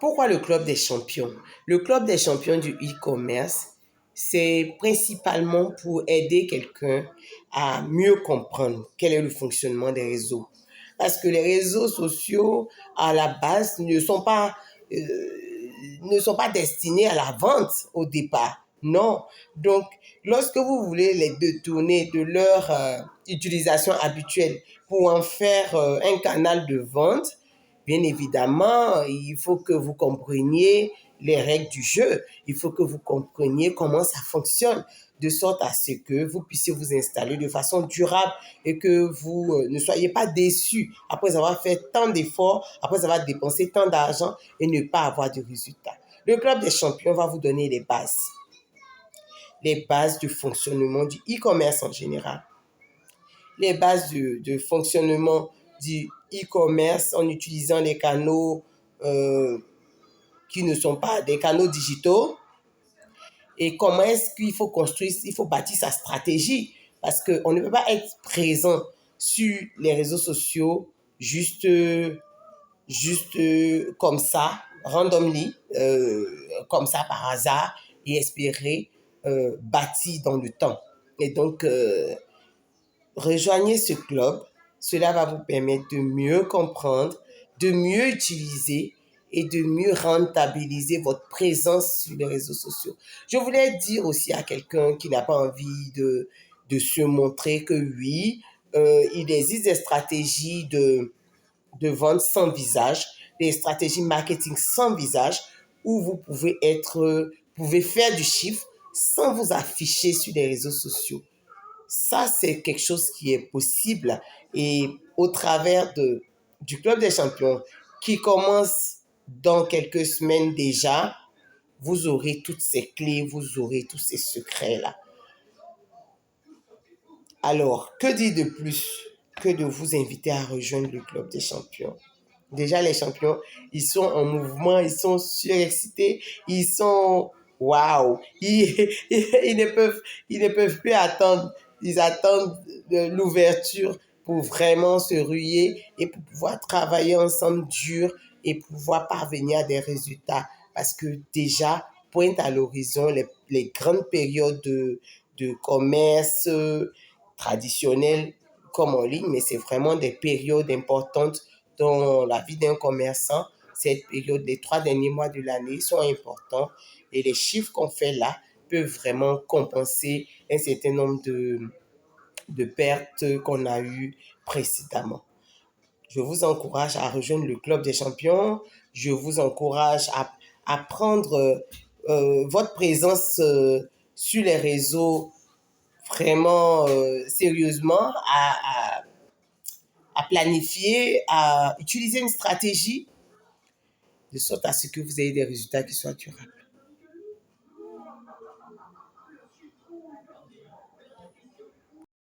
Pourquoi le Club des champions? Le Club des champions du e-commerce, c'est principalement pour aider quelqu'un à mieux comprendre quel est le fonctionnement des réseaux. Parce que les réseaux sociaux, à la base, ne sont pas destinés à la vente au départ. Non. Donc, lorsque vous voulez les détourner de leur utilisation habituelle pour en faire un canal de vente, bien évidemment, il faut que vous compreniez les règles du jeu. Il faut que vous compreniez comment ça fonctionne, de sorte à ce que vous puissiez vous installer de façon durable et que vous ne soyez pas déçus après avoir fait tant d'efforts, après avoir dépensé tant d'argent et ne pas avoir de résultats. Le Club des champions va vous donner les bases du fonctionnement du e-commerce en général, les bases de fonctionnement du e-commerce en utilisant les canaux qui ne sont pas des canaux digitaux, et comment est-ce qu'il faut construire, il faut bâtir sa stratégie, parce qu'on ne peut pas être présent sur les réseaux sociaux juste comme ça, randomly, comme ça par hasard, et espérer bâtir dans le temps. Et donc, rejoignez ce club, cela va vous permettre de mieux comprendre, de mieux utiliser et de mieux rentabiliser votre présence sur les réseaux sociaux. Je voulais dire aussi à quelqu'un qui n'a pas envie de se montrer que oui, il existe des stratégies de vente sans visage, des stratégies marketing sans visage, où vous pouvez faire du chiffre sans vous afficher sur les réseaux sociaux. Ça, c'est quelque chose qui est possible et au travers du Club des champions qui commence dans quelques semaines déjà, vous aurez toutes ces clés, vous aurez tous ces secrets-là. Alors, que dire de plus que de vous inviter à rejoindre le Club des champions? Déjà, les champions, ils sont en mouvement, ils sont surexcités, ils sont waouh, ils ne peuvent plus attendre. Ils attendent l'ouverture pour vraiment se ruer et pour pouvoir travailler ensemble dur et pouvoir parvenir à des résultats. Parce que déjà, pointe à l'horizon les grandes périodes de commerce traditionnel comme en ligne, mais c'est vraiment des périodes importantes dans la vie d'un commerçant. Cette période, les 3 derniers mois de l'année sont importants et les chiffres qu'on fait là peuvent vraiment compenser un certain nombre de pertes qu'on a eues précédemment. Je vous encourage à rejoindre le Club des champions. Je vous encourage à prendre votre présence sur les réseaux vraiment sérieusement, à planifier, à utiliser une stratégie de sorte à ce que vous ayez des résultats qui soient durables.